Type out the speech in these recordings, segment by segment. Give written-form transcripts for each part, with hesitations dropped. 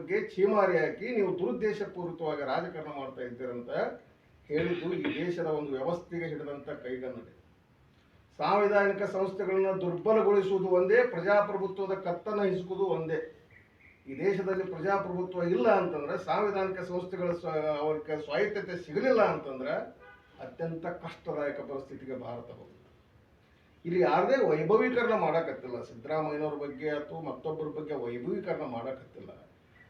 ಬಗ್ಗೆ ಛೀಮಾರಿ ಹಾಕಿ ನೀವು ದುರುದ್ದೇಶಪೂರಿತವಾಗಿ ರಾಜಕಾರಣ ಮಾಡ್ತಾ ಇದ್ದೀರಂತ ಹೇಳಿದ್ದು ಈ ದೇಶದ ಒಂದು ವ್ಯವಸ್ಥೆಗೆ ಹಿಡಿದಂಥ ಕೈಗನ್ನಡಿ. ಸಾಂವಿಧಾನಿಕ ಸಂಸ್ಥೆಗಳನ್ನು ದುರ್ಬಲಗೊಳಿಸುವುದು ಒಂದೇ, ಪ್ರಜಾಪ್ರಭುತ್ವದ ಕತ್ತನ್ನು ಹಿಸುಕುವುದು ಒಂದೇ. ಈ ದೇಶದಲ್ಲಿ ಪ್ರಜಾಪ್ರಭುತ್ವ ಇಲ್ಲ ಅಂತಂದ್ರೆ, ಸಾಂವಿಧಾನಿಕ ಸಂಸ್ಥೆಗಳ ಅವ್ರಿಗೆ ಸ್ವಾಯತ್ತತೆ ಸಿಗಲಿಲ್ಲ ಅಂತಂದ್ರೆ ಅತ್ಯಂತ ಕಷ್ಟದಾಯಕ ಪರಿಸ್ಥಿತಿಗೆ ಭಾರತ ಹೋಗುತ್ತೆ. ಇಲ್ಲಿ ಯಾರದೇ ವೈಭವೀಕರಣ ಮಾಡಕತ್ತಿಲ್ಲ, ಸಿದ್ದರಾಮಯ್ಯನವ್ರ ಬಗ್ಗೆ ಅಥವಾ ಮತ್ತೊಬ್ಬರ ಬಗ್ಗೆ ವೈಭವೀಕರಣ ಮಾಡಕತ್ತಿಲ್ಲ.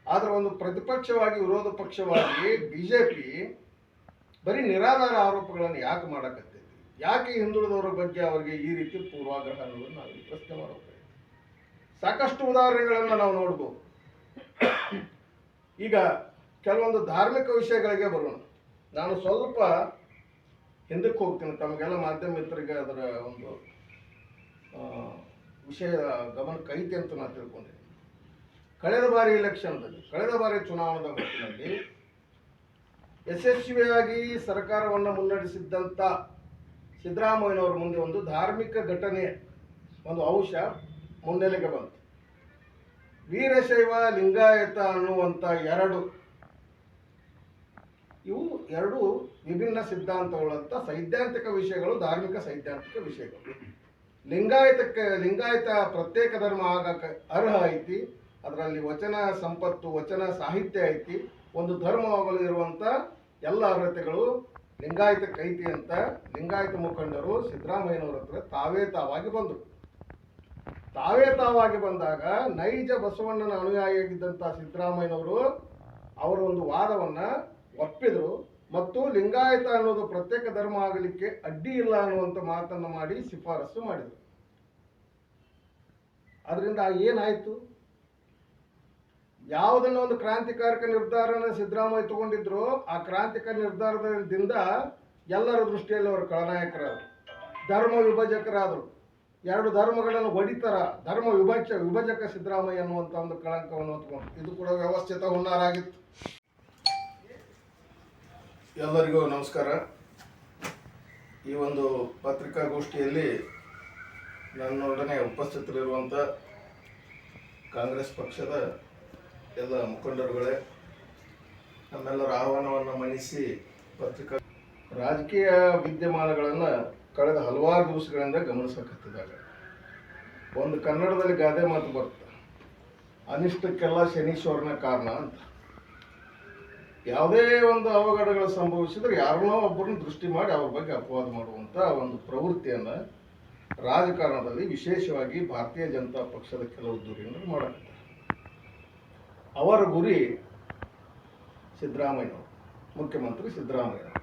ಆದರೆ ಒಂದು ಪ್ರತಿಪಕ್ಷವಾಗಿ, ವಿರೋಧ ಪಕ್ಷವಾಗಿ ಬಿಜೆಪಿ ಬರೀ ನಿರಾಧಾರ ಆರೋಪಗಳನ್ನು ಯಾಕೆ ಮಾಡಕತ್ತೈತಿ? ಯಾಕೆ ಹಿಂದುಳಿದವರ ಬಗ್ಗೆ ಅವರಿಗೆ ಈ ರೀತಿ ಪೂರ್ವಾಗ್ರಹ ಅನ್ನೋದನ್ನು ನಾವು ಪ್ರಶ್ನೆ ಮಾಡಬೇಕು. ಸಾಕಷ್ಟು ಉದಾಹರಣೆಗಳನ್ನು ನಾವು ನೋಡ್ಬೋದು. ಈಗ ಕೆಲವೊಂದು ಧಾರ್ಮಿಕ ವಿಷಯಗಳಿಗೆ ಬರೋಣ. ನಾನು ಸ್ವಲ್ಪ ಹಿಂದಕ್ಕೆ ಹೋಗ್ತೀನಿ, ತಮಗೆಲ್ಲ ಮಾಧ್ಯಮ ಮಿತ್ರರಿಗೆ ಅದರ ಒಂದು ವಿಷಯ ಗಮನಕ್ಕೆ ಐತಿ ಅಂತ ನಾನು ತಿಳ್ಕೊಂಡಿದ್ದೀನಿ. ಕಳೆದ ಬಾರಿ ಎಲೆಕ್ಷನ್ದಲ್ಲಿ, ಕಳೆದ ಬಾರಿ ಚುನಾವಣಾ ಹೊತ್ತಿನಲ್ಲಿ ಯಶಸ್ವಿಯಾಗಿ ಸರ್ಕಾರವನ್ನು ಮುನ್ನಡೆಸಿದ್ದಂಥ ಸಿದ್ದರಾಮಯ್ಯನವರ ಮುಂದೆ ಒಂದು ಧಾರ್ಮಿಕ ಘಟನೆ, ಒಂದು ಅಂಶ ಮುನ್ನೆಲೆಗೆ ಬಂತು. ವೀರಶೈವ ಲಿಂಗಾಯತ ಅನ್ನುವಂಥ ಎರಡು ವಿಭಿನ್ನ ಸಿದ್ಧಾಂತಗಳಂತ ಸೈದ್ಧಾಂತಿಕ ವಿಷಯಗಳು, ಧಾರ್ಮಿಕ ಸೈದ್ಧಾಂತಿಕ ವಿಷಯಗಳು. ಲಿಂಗಾಯತ ಪ್ರತ್ಯೇಕ ಧರ್ಮ ಆಗಕ್ಕೆ ಅರ್ಹ ಐತಿ, ಅದರಲ್ಲಿ ವಚನ ಸಂಪತ್ತು, ವಚನ ಸಾಹಿತ್ಯ ಐತಿ, ಒಂದು ಧರ್ಮವಾಗಲು ಇರುವಂಥ ಎಲ್ಲ ಅರ್ಹತೆಗಳು ಲಿಂಗಾಯತಕ್ಕೆ ಐತಿ ಅಂತ ಲಿಂಗಾಯತ ಮುಖಂಡರು ಸಿದ್ದರಾಮಯ್ಯನವರ ಹತ್ರ ತಾವೇ ತಾವಾಗಿ ಬಂದಾಗ ನೈಜ ಬಸವಣ್ಣನ ಅನುಯಾಯಿಯಾಗಿದ್ದಂಥ ಸಿದ್ದರಾಮಯ್ಯನವರು ಅವರ ಒಂದು ವಾದವನ್ನು ಒಪ್ಪಿದರು ಮತ್ತು ಲಿಂಗಾಯತ ಅನ್ನೋದು ಪ್ರತ್ಯೇಕ ಧರ್ಮ ಆಗಲಿಕ್ಕೆ ಅಡ್ಡಿ ಇಲ್ಲ ಅನ್ನುವಂಥ ಮಾತನ್ನು ಮಾಡಿ ಶಿಫಾರಸು ಮಾಡಿದರು. ಅದರಿಂದ ಏನಾಯಿತು? ಯಾವುದನ್ನ ಒಂದು ಕ್ರಾಂತಿಕಾರಕ ನಿರ್ಧಾರನ ಸಿದ್ದರಾಮಯ್ಯ ತಗೊಂಡಿದ್ರು, ಆ ಕ್ರಾಂತಿಕಾರಕ ನಿರ್ಧಾರದಿಂದ ಎಲ್ಲರ ದೃಷ್ಟಿಯಲ್ಲಿ ಅವರು ಖಳನಾಯಕರಾದರು, ಧರ್ಮ ವಿಭಜಕರಾದರು. ಎರಡು ಧರ್ಮಗಳನ್ನು ಹೊಡಿತಾರ, ಧರ್ಮ ವಿಭಜಕ ಸಿದ್ದರಾಮಯ್ಯ ಅನ್ನುವಂಥ ಒಂದು ಕಳಂಕವನ್ನು ಹೊತ್ಕೊಂಡು ಇದು ಕೂಡ ವ್ಯವಸ್ಥಿತ ಹುನ್ನಾರಾಗಿತ್ತು. ಎಲ್ಲರಿಗೂ ನಮಸ್ಕಾರ. ಈ ಒಂದು ಪತ್ರಿಕಾಗೋಷ್ಠಿಯಲ್ಲಿ ನನ್ನೊಡನೆ ಉಪಸ್ಥಿತರಿರುವಂಥ ಕಾಂಗ್ರೆಸ್ ಪಕ್ಷದ ಎಲ್ಲ ಮುಖಂಡರುಗಳೇ, ನಮ್ಮೆಲ್ಲರ ಆಹ್ವಾನವನ್ನು ಮನ್ನಿಸಿ ರಾಜಕೀಯ ವಿದ್ಯಮಾನಗಳನ್ನು ಕಳೆದ ಹಲವಾರು ದಿವಸಗಳಿಂದ ಗಮನಿಸಕತ್ತಿದಾಗ ಒಂದು ಕನ್ನಡದಲ್ಲಿ ಗಾದೆ ಮಾತು ಬರುತ್ತೆ, ಅನಿಷ್ಟಕ್ಕೆಲ್ಲ ಶನೀಶ್ವರನ ಕಾರಣ ಅಂತ. ಯಾವುದೇ ಒಂದು ಅವಘಡಗಳು ಸಂಭವಿಸಿದ್ರೆ ಯಾರನ್ನೋ ಒಬ್ಬರನ್ನ ದೃಷ್ಟಿ ಮಾಡಿ ಅವ್ರ ಬಗ್ಗೆ ಅಪವಾದ ಮಾಡುವಂಥ ಒಂದು ಪ್ರವೃತ್ತಿಯನ್ನು ರಾಜಕಾರಣದಲ್ಲಿ, ವಿಶೇಷವಾಗಿ ಭಾರತೀಯ ಜನತಾ ಪಕ್ಷದ ಕೆಲವು ಧುರೀಣರು ಮಾಡುತ್ತಾರೆ. ಅವರ ಗುರಿ ಸಿದ್ದರಾಮಯ್ಯನವರು, ಮುಖ್ಯಮಂತ್ರಿ ಸಿದ್ದರಾಮಯ್ಯನವರು.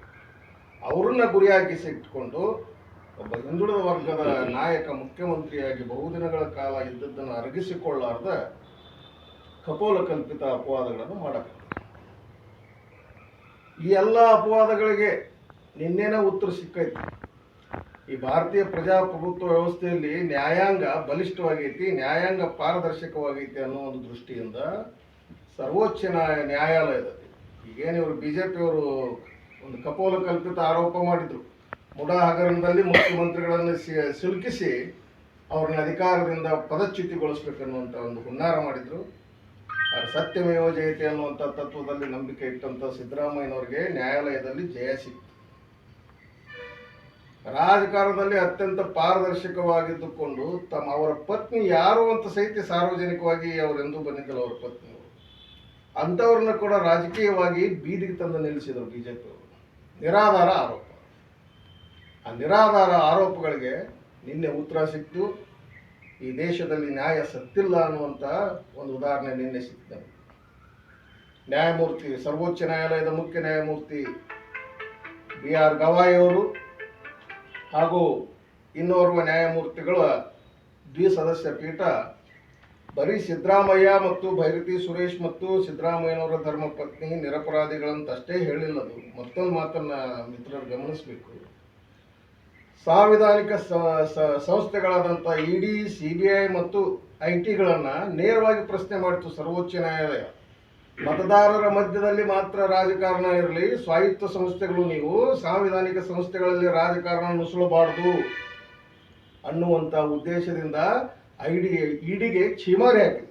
ಅವರನ್ನ ಗುರಿಯಾಗಿಸಿಟ್ಟುಕೊಂಡು ಒಬ್ಬ ಹಿಂದುಳಿದ ವರ್ಗದ ನಾಯಕ ಮುಖ್ಯಮಂತ್ರಿಯಾಗಿ ಬಹುದಿನಗಳ ಕಾಲ ಇದ್ದದ್ದನ್ನು ಅರಗಿಸಿಕೊಳ್ಳಾರ್ದ ಕಪೋಲ ಕಲ್ಪಿತ ಅಪವಾದಗಳನ್ನು ಮಾಡಕತ್ತಾರೆ. ಈ ಎಲ್ಲ ಅಪವಾದಗಳಿಗೆ ನಿನ್ನೆನೇ ಉತ್ತರ ಸಿಕ್ಕೈತಿ. ಈ ಭಾರತೀಯ ಪ್ರಜಾಪ್ರಭುತ್ವ ವ್ಯವಸ್ಥೆಯಲ್ಲಿ ನ್ಯಾಯಾಂಗ ಬಲಿಷ್ಠವಾಗೈತಿ, ನ್ಯಾಯಾಂಗ ಪಾರದರ್ಶಕವಾಗೈತಿ ಅನ್ನೋ ಒಂದು ದೃಷ್ಟಿಯಿಂದ ಸರ್ವೋಚ್ಚ ನ್ಯಾಯಾಲಯದಲ್ಲಿ ಈಗೇನು ಇವರು ಬಿಜೆಪಿಯವರು ಒಂದು ಕಪೋಲ ಕಲ್ಪಿತ ಆರೋಪ ಮಾಡಿದರು, ಮುಡಾ ಹಗರಣದಲ್ಲಿ ಮುಖ್ಯಮಂತ್ರಿಗಳನ್ನು ಸಿಲುಕಿಸಿ ಅವ್ರನ್ನ ಅಧಿಕಾರದಿಂದ ಪದಚ್ಯುತಿಗೊಳಿಸ್ಬೇಕನ್ನುವಂಥ ಒಂದು ಹುನ್ನಾರ ಮಾಡಿದರು. ಸತ್ಯಮೇವ ಜಯತೆ ಅನ್ನುವಂಥ ತತ್ವದಲ್ಲಿ ನಂಬಿಕೆ ಇಟ್ಟಂಥ ಸಿದ್ದರಾಮಯ್ಯನವರಿಗೆ ನ್ಯಾಯಾಲಯದಲ್ಲಿ ಜಯ ಸಿಕ್ತು. ರಾಜಕಾರಣದಲ್ಲಿ ಅತ್ಯಂತ ಪಾರದರ್ಶಕವಾಗಿದ್ದುಕೊಂಡು ಅವರ ಪತ್ನಿ ಯಾರು ಅಂತ ಸಹಿತ ಸಾರ್ವಜನಿಕವಾಗಿ ಅವರೆಂದೂ ಬಂದಿದ್ದಲ್ಲ ಅವರ ಪತ್ನಿಯವರು, ಅಂಥವ್ರನ್ನ ಕೂಡ ರಾಜಕೀಯವಾಗಿ ಬೀದಿಗೆ ತಂದು ನಿಲ್ಲಿಸಿದರು ಬಿಜೆಪಿಯವರು. ನಿರಾಧಾರ ಆರೋಪ. ಆ ನಿರಾಧಾರ ಆರೋಪಗಳಿಗೆ ನಿನ್ನೆ ಉತ್ತರ ಸಿಕ್ತು. ಈ ದೇಶದಲ್ಲಿ ನ್ಯಾಯ ಸತ್ತಿಲ್ಲ ಅನ್ನುವಂಥ ಒಂದು ಉದಾಹರಣೆ ನಿನ್ನೆ ಸಿಕ್ಕಿದೆ. ನ್ಯಾಯಮೂರ್ತಿ, ಸರ್ವೋಚ್ಚ ನ್ಯಾಯಾಲಯದ ಮುಖ್ಯ ನ್ಯಾಯಮೂರ್ತಿ BR ಗವಾಯಿ ಅವರು ಹಾಗೂ ಇನ್ನೋರ್ವ ನ್ಯಾಯಮೂರ್ತಿಗಳ ದ್ವಿಸದಸ್ಯ ಪೀಠ ಬರೀ ಸಿದ್ದರಾಮಯ್ಯ ಮತ್ತು ಭೈರತಿ ಸುರೇಶ್ ಮತ್ತು ಸಿದ್ದರಾಮಯ್ಯನವರ ಧರ್ಮಪತ್ನಿ ನಿರಪರಾಧಿಗಳಂತಷ್ಟೇ ಹೇಳಿಲ್ಲದು. ಮತ್ತೊಂದು ಮಾತನ್ನು ಮಿತ್ರರು ಗಮನಿಸಬೇಕು. ಸಾಂವಿಧಾನಿಕ ಸಂಸ್ಥೆಗಳಾದಂಥ ED, CBI ಮತ್ತು IT ನೇರವಾಗಿ ಪ್ರಶ್ನೆ ಮಾಡಿತು ಸರ್ವೋಚ್ಚ ನ್ಯಾಯಾಲಯ. ಮತದಾರರ ಮಧ್ಯದಲ್ಲಿ ಮಾತ್ರ ರಾಜಕಾರಣ ಇರಲಿ, ಸ್ವಾಯತ್ತ ಸಂಸ್ಥೆಗಳು, ನೀವು ಸಾಂವಿಧಾನಿಕ ಸಂಸ್ಥೆಗಳಲ್ಲಿ ರಾಜಕಾರಣ ನುಸುಳಬಾರ್ದು ಅನ್ನುವಂಥ ಉದ್ದೇಶದಿಂದ EDಗೆ ಛೀಮಾರಿ ಹಾಕಿದೆ.